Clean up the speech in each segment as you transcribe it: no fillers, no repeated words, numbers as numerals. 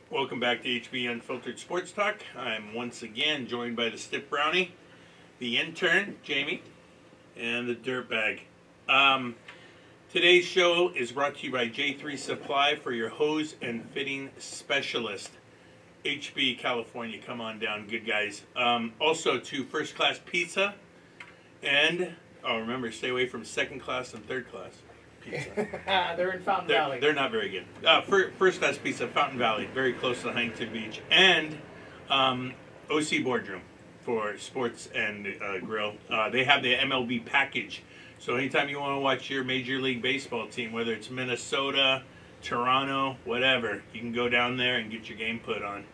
Welcome back to HB Unfiltered Sports Talk. I'm once again joined by the Stiff Brownie, the intern, Jamie, and the Dirtbag. Today's show is brought to you by J3 Supply for your hose and fitting specialist. HB, California, come on down, good guys. Also to First Class Pizza and, remember, stay away from second class and third class pizza. They're in Fountain Valley. They're not very good. First Class Pizza, Fountain Valley, very close to Huntington Beach. And OC Boardroom for sports and grill. They have the MLB package. So anytime you want to watch your Major League Baseball team, whether it's Minnesota, Toronto, whatever, you can go down there and get your game put on.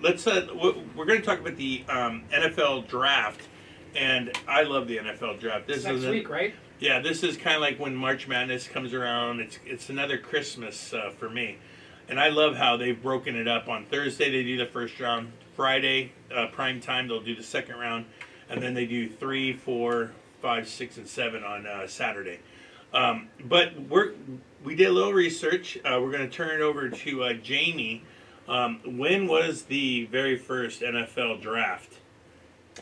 We're going to talk about the NFL draft. And I love the NFL draft. This next week, right? Yeah, this is kind of like when March Madness comes around. It's another Christmas for me. And I love how they've broken it up. On Thursday, they do the first round. Friday, prime time, they'll do the second round. And then they do 3, 4, 5, 6, and 7 on Saturday. But we did a little research. We're going to turn it over to Jamie. When was the very first NFL draft?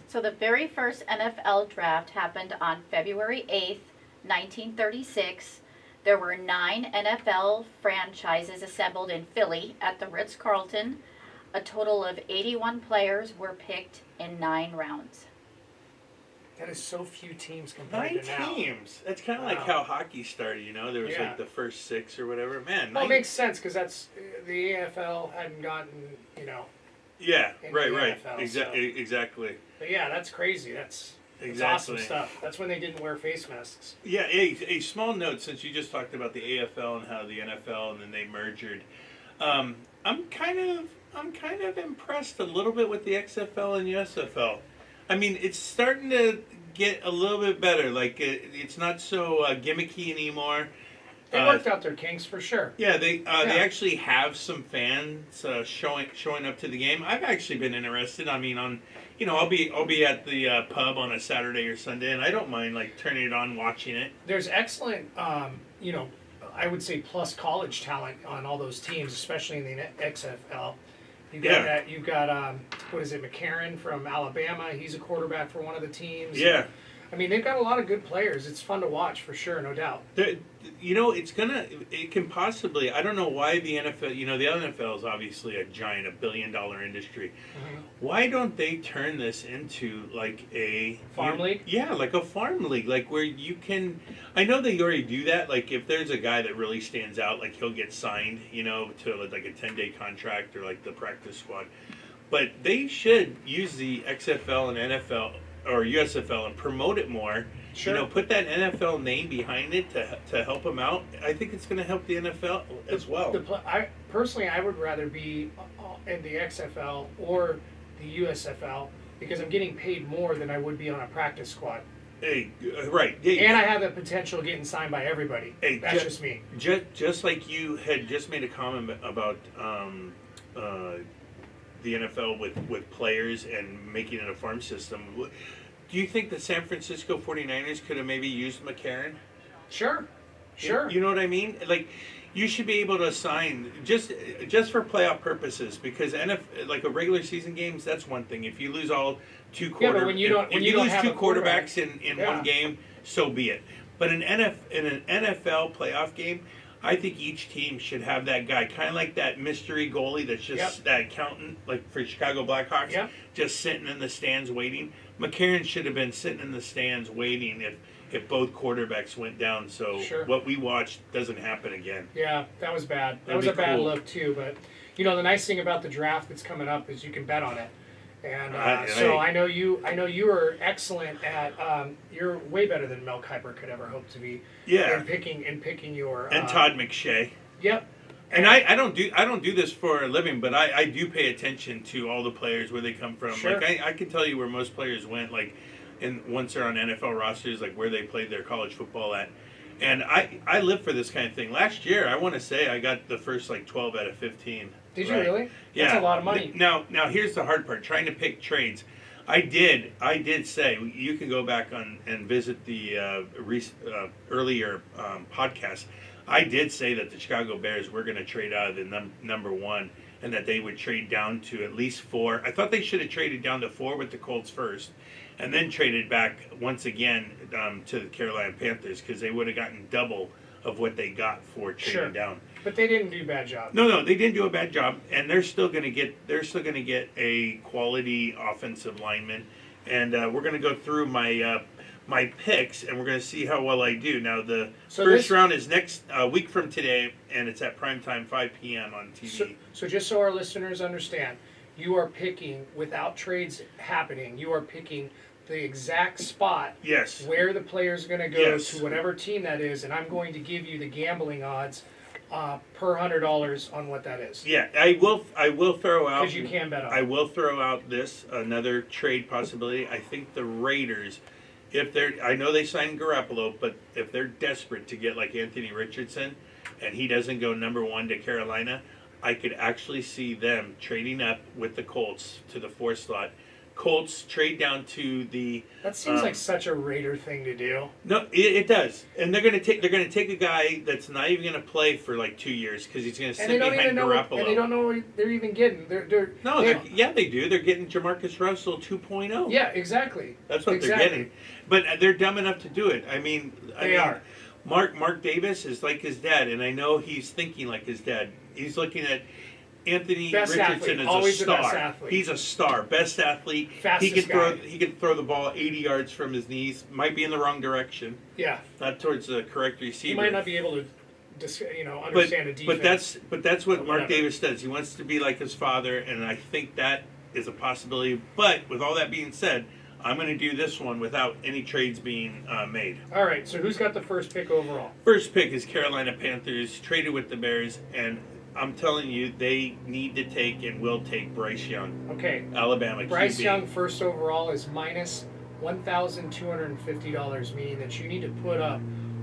So the very first NFL draft happened on February 8th, 1936. There were 9 NFL franchises assembled in Philly at the Ritz-Carlton. A total of 81 players were picked in 9 rounds. That is so few teams compared 9 to now. teams. That's kind of like how hockey started, you know? There was like the first 6 or whatever. Man, well, it makes sense because that's the AFL hadn't gotten, Yeah, right. NFL, Exactly. But yeah, that's crazy. That's awesome stuff. That's when they didn't wear face masks. Yeah, a small note, since you just talked about the AFL and how the NFL and then they merged. I'm kind of impressed a little bit with the XFL and USFL. I mean, it's starting to get a little bit better. Like it's not so gimmicky anymore. They worked out their kinks for sure. Yeah, they actually have some fans showing up to the game. I've actually been interested. I mean, I'll be at the pub on a Saturday or Sunday, and I don't mind like turning it on, watching it. There's excellent, I would say plus college talent on all those teams, especially in the XFL. You've got what is it, McCarron from Alabama? He's a quarterback for one of the teams. Yeah. I mean, they've got a lot of good players. It's fun to watch for sure, no doubt. It can possibly, I don't know why the NFL, the NFL is obviously a giant, $1 billion industry. Mm-hmm. Why don't they turn this into like a farm league? Yeah, like a farm league, like where you can, I know they already do that. Like if there's a guy that really stands out, like he'll get signed, to like a 10-day contract or like the practice squad. But they should use the XFL and NFL or USFL and promote it more. Sure. Put that NFL name behind it to help them out. I think it's going to help the NFL as well. I would rather be in the XFL or the USFL because I'm getting paid more than I would be on a practice squad. Hey, right. Hey, and I have the potential of getting signed by everybody. Hey, that's just me. Just like you had just made a comment about the NFL with players and making it a farm system. Do you think the San Francisco 49ers could have maybe used McCarron? Sure. You know what I mean? Like, you should be able to sign just for playoff purposes because like a regular season games, that's one thing. If you lose all 2 quarterbacks, but when you lose 2 quarterbacks in one game, so be it. But in an NFL playoff game, I think each team should have that guy, kind of like that mystery goalie that's just that accountant, like for Chicago Blackhawks, just sitting in the stands waiting. McCarron should have been sitting in the stands waiting if both quarterbacks went down, so what we watched doesn't happen again. Yeah, that was bad. That was a bad look too, but the nice thing about the draft that's coming up is you can bet on it. And I know you are excellent at. You're way better than Mel Kiper could ever hope to be. Yeah. In picking your. And Todd McShay. Yep. And I don't do this for a living, but I do pay attention to all the players where they come from. Sure. Like I can tell you where most players went. Like, and once they're on NFL rosters, like where they played their college football at. And I live for this kind of thing. Last year, I want to say I got the first 12 out of 15. Did you really? Yeah. That's a lot of money. Now here's the hard part: trying to pick trades. I did say you can go back on and visit the earlier podcast. I did say that the Chicago Bears were going to trade out of the number one, and that they would trade down to at least 4. I thought they should have traded down to 4 with the Colts first, and then traded back once again to the Carolina Panthers, because they would have gotten double of what they got for trading down. But they didn't do a bad job. No, they didn't do a bad job, and they're still going to get a quality offensive lineman, and we're going to go through my picks, and we're going to see how well I do. Now, the first round is next week from today, and it's at primetime, 5 p.m. on TV. So just so our listeners understand, you are picking, without trades happening, you are picking the exact spot where the player is going to go to whatever team that is, and I'm going to give you the gambling odds per $100 on what that is. Yeah, I will throw out, because you can bet on it. I will throw out another trade possibility. I think the Raiders, I know they signed Garoppolo, but if they're desperate to get like Anthony Richardson, and he doesn't go number 1 to Carolina, I could actually see them trading up with the Colts to the 4 slot. Colts trade down to the. That seems like such a Raider thing to do. No, it does, and they're going to take a guy that's not even going to play for like 2 years because he's going to sit behind Garoppolo. And they don't know what they're even getting. They do. They're getting Jamarcus Russell 2.0. Yeah, exactly. That's what they're getting, but they're dumb enough to do it. They are. Mark Davis is like his dad, and I know he's thinking like his dad. He's looking at Anthony Richardson is a star. He's a star, best athlete. Fastest He can throw the ball 80 yards from his knees. Might be in the wrong direction. Yeah, not towards the correct receiver. He might not be able to, understand a defense. But that's what Mark Davis does. He wants to be like his father, and I think that is a possibility. But with all that being said, I'm going to do this one without any trades being made. All right. So who's got the first pick overall? First pick is Carolina Panthers, traded with the Bears, and I'm telling you, they need to take and will take Bryce Young. Okay. Alabama QB. Bryce Young first overall is minus $1,250, meaning that you need to put up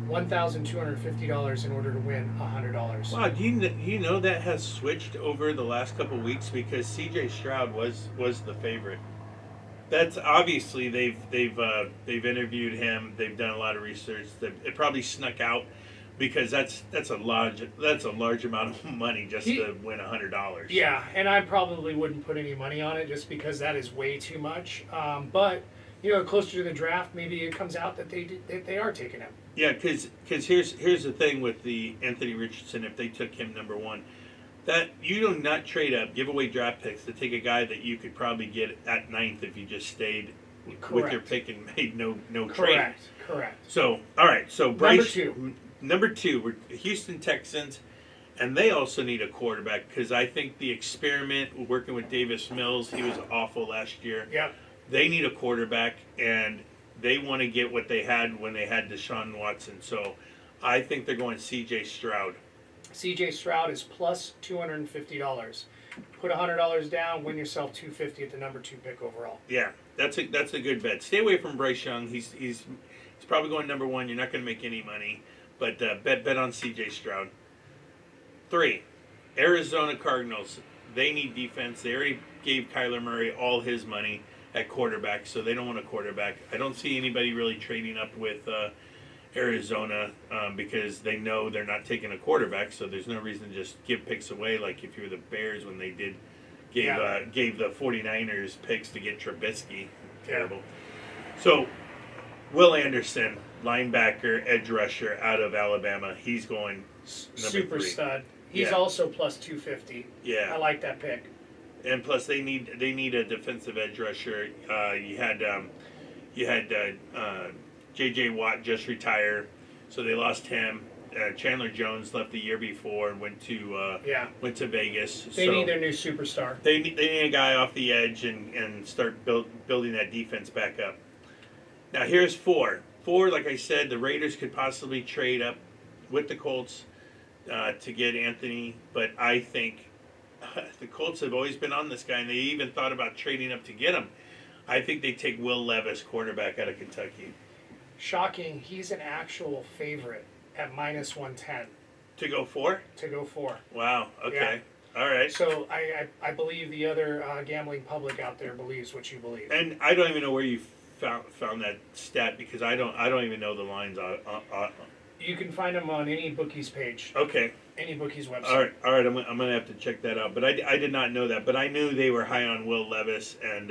$1,250 in order to win $100. Wow, do you know that has switched over the last couple of weeks because C.J. Stroud was the favorite. That's obviously they've interviewed him. They've done a lot of research. It probably snuck out. Because that's a large amount of money just to win $100. Yeah, and I probably wouldn't put any money on it just because that is way too much. But closer to the draft, maybe it comes out that they are taking him. Yeah, because here's the thing with the Anthony Richardson. If they took him number 1, that you do not trade up, give away draft picks to take a guy that you could probably get at 9th if you just stayed with your pick and made no trade. Correct. So all right, so Bryce. Number 2. Number 2, we're Houston Texans, and they also need a quarterback because I think the experiment working with Davis Mills, he was awful last year. Yep. They need a quarterback, and they want to get what they had when they had Deshaun Watson. So I think they're going C.J. Stroud. C.J. Stroud is plus $250. Put $100 down, win yourself $250 at the number 2 pick overall. Yeah, that's a good bet. Stay away from Bryce Young. He's probably going number 1. You're not going to make any money. But bet on C.J. Stroud. 3, Arizona Cardinals. They need defense. They already gave Kyler Murray all his money at quarterback, so they don't want a quarterback. I don't see anybody really trading up with Arizona because they know they're not taking a quarterback, so there's no reason to just give picks away like if you're the Bears when they gave the 49ers picks to get Trubisky. Terrible. So, Will Anderson, linebacker, edge rusher out of Alabama. He's going super 3. stud. He's also plus 250. Yeah, I like that pick. And plus, they need a defensive edge rusher. You had J.J. Watt just retire, so they lost him. Chandler Jones left the year before and went to Vegas. They need their new superstar. They need a guy off the edge and start building that defense back up. Now here's 4. 4, like I said, the Raiders could possibly trade up with the Colts to get Anthony, but I think the Colts have always been on this guy, and they even thought about trading up to get him. I think they take Will Levis, quarterback out of Kentucky. Shocking, he's an actual favorite at minus 110. To go 4? To go 4. Wow, okay. Yeah. All right. So I believe the other gambling public out there believes what you believe. And I don't even know where you found that stat because I don't even know the lines You can find him on any bookie's page, Okay. any bookie's website. All right. I'm gonna have to check that out. But I did not know that. But I knew they were high on Will Levis, and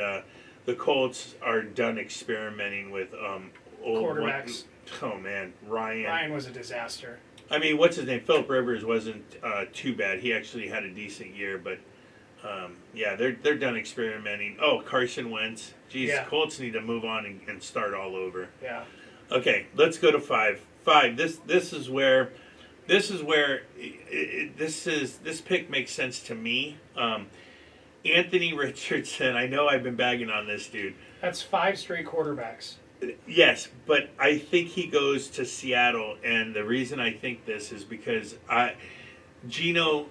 the Colts are done experimenting with old Quarterbacks. Oh man, Ryan. Ryan was a disaster. I mean, what's his name? Philip Rivers wasn't too bad. He actually had a decent year, but yeah, they're done experimenting. Oh, Carson Wentz. Geez, Yeah. Colts need to move on and start all over. Yeah. Okay, let's go to 5. 5. This is where this pick makes sense to me. Anthony Richardson. I know I've been bagging on this dude. That's 5 straight quarterbacks. Yes, but I think he goes to Seattle, and the reason I think this is because Geno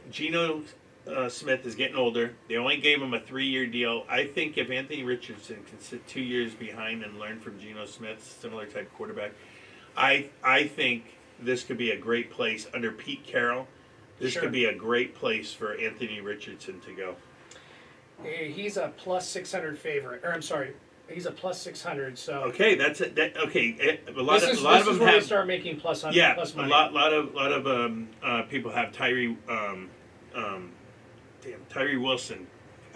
Smith is getting older. They only gave him a 3-year deal. I think if Anthony Richardson can sit 2 years behind and learn from Geno Smith, similar type quarterback, I think this could be a great place under Pete Carroll. This could be a great place for Anthony Richardson to go. He's a plus 600 favorite, or I'm sorry, he's a plus 600. So okay, that's it. Okay, a lot this of them where have. they start making plus money. A lot of people have Tyree Wilson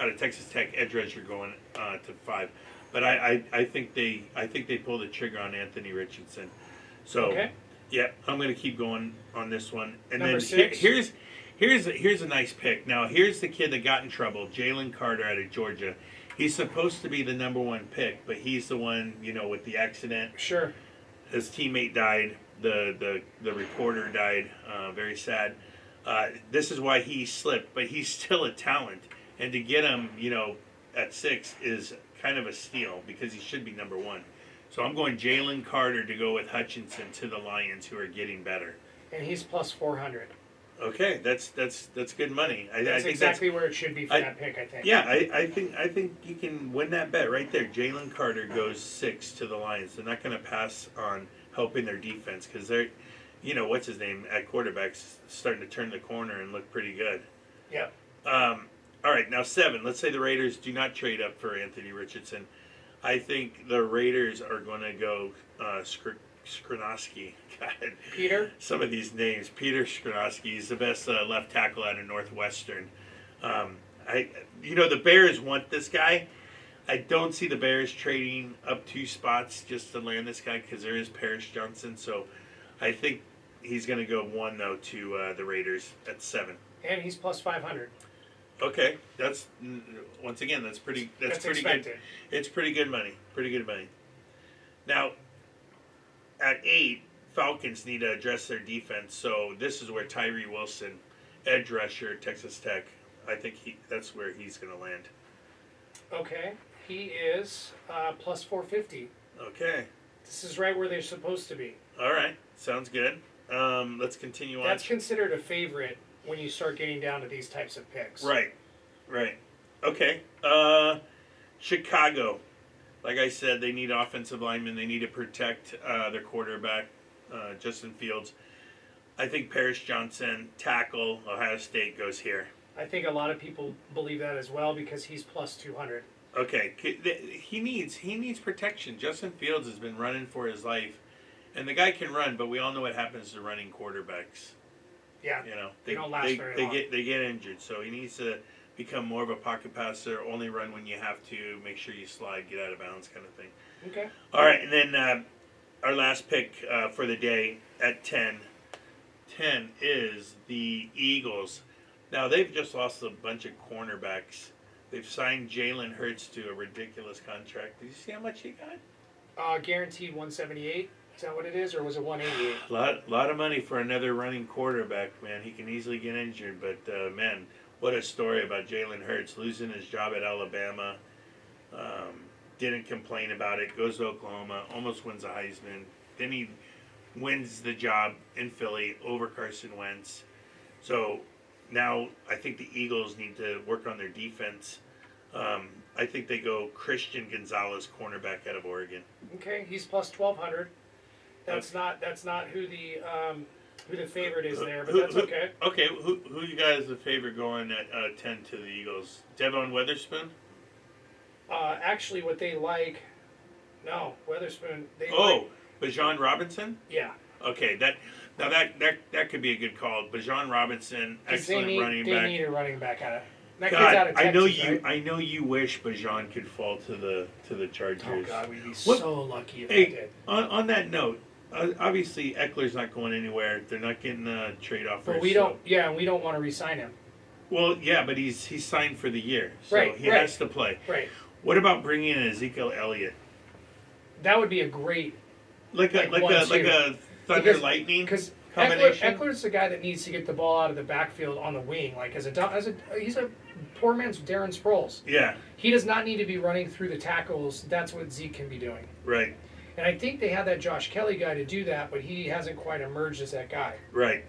out of Texas Tech, edge rusher, going to 5. But I think they pull the trigger on Anthony Richardson. So okay. Yeah, I'm going to keep going on this one. And Number then 6. here's a nice pick. Now here's the kid that got in trouble, Jalen Carter out of Georgia. He's supposed to be the number 1 pick, but he's the one, with the accident. Sure. His teammate died. The reporter died. Very sad. This is why he slipped, but he's still a talent. And to get him, at 6 is kind of a steal because he should be number 1. So I'm going Jalen Carter to go with Hutchinson to the Lions, who are getting better. And he's plus 400. Okay, that's good money. That's I think exactly where it should be for that pick, I think. Yeah, I think you can win that bet right there. Jalen Carter goes 6 to the Lions. They're not going to pass on helping their defense because they're, what's his name at quarterback's starting to turn the corner and look pretty good. Yeah. All right, now 7. Let's say the Raiders do not trade up for Anthony Richardson. I think the Raiders are going to go Skrzynovsky. God, Peter? Some of these names. Peter Skrzynovsky. He's the best left tackle out of Northwestern. The Bears want this guy. I don't see the Bears trading up 2 spots just to land this guy because there is Paris Johnson. So I think he's going to go 1, though, to the Raiders at 7. And he's plus 500. Okay, that's once again that's pretty expected. Good. It's pretty good money. Pretty good money. Now, at 8, Falcons need to address their defense. So this is where Tyree Wilson, edge rusher, Texas Tech. I think that's where he's going to land. Okay, he is plus 450. Okay. This is right where they're supposed to be. All right, sounds good. Let's continue on. That's considered a favorite when you start getting down to these types of picks. Right. Okay. Chicago. Like I said, they need offensive linemen. They need to protect their quarterback, Justin Fields. I think Paris Johnson, tackle, Ohio State goes here. I think a lot of people believe that as well because he's plus 200. Okay. He needs protection. Justin Fields has been running for his life. And the guy can run, but we all know what happens to running quarterbacks. Yeah, they don't last very long. They get injured, so he needs to become more of a pocket passer. Only run when you have to. Make sure you slide, get out of bounds, kind of thing. Okay. All right, and then our last pick for the day at 10. 10 is the Eagles. Now they've just lost a bunch of cornerbacks. They've signed Jalen Hurts to a ridiculous contract. Did you see how much he got? Guaranteed 178. Is that what it is, or was it 188? Lot of money for another running quarterback, man. He can easily get injured, but man, what a story about Jalen Hurts losing his job at Alabama. Didn't complain about it. Goes to Oklahoma, almost wins a Heisman. Then he wins the job in Philly over Carson Wentz. So now I think the Eagles need to work on their defense. I think they go Christian Gonzalez, cornerback out of Oregon. Okay, he's plus 1,200. That's not who the favorite is there, but that's okay. Okay, who you guys the favorite going at 10 to the Eagles? Devon Witherspoon? Actually, what they like, no, Witherspoon. Bijan Robinson? Yeah. Okay, Now that could be a good call. Bajan Robinson, excellent running they back. need a running back out of that kid's out God, of Texas, right? I know you wish Bajan could fall to the Chargers. Oh God, we'd be What- so lucky if Hey, they did. on that note, obviously Eckler's not going anywhere. They're not getting a trade offer. But we don't. Yeah, we don't want to re-sign him. Well, yeah, but he's signed for the year, so Right, he right. has to play. Right. What about bringing in Ezekiel Elliott, That would be a great like a 1-2. Thunder Because- Lightning because combination? Eckler's the guy that needs to get the ball out of the backfield on the wing. Like he's a poor man's Darren Sproles. Yeah, He does not need to be running through the tackles. That's what Zeke can be doing. right, And I think they had that Josh Kelly guy to do that, but he hasn't quite emerged as that guy. right.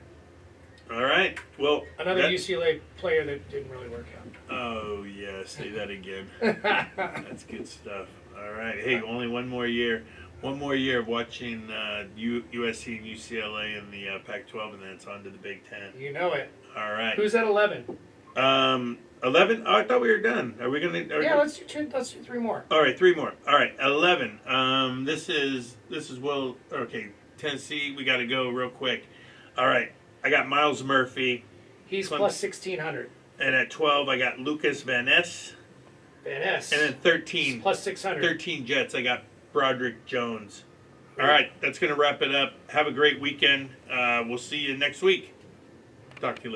All right. Well, Another that- UCLA player that didn't really work out. Oh yeah, say that again. That's good stuff. All right. Hey, only one more year. One more year of watching USC and UCLA in the Pac-12, and then it's on to the Big Ten. You know it. All right. Who's at 11? 11. Oh, I thought we were done. Are we gonna? Yeah, let's do 3 more. All right, 3 more. All right, 11. This is Will. Okay, Tennessee. We got to go real quick. All right, I got Miles Murphy, He's Clemson. plus 1,600. and at 12 I got Lucas Van Ness, Van Ness. and then 13. Plus 600. 13 Jets. I got Broderick Jones. All right, that's gonna wrap it up. Have a great weekend. We'll see you next week. Talk to you later.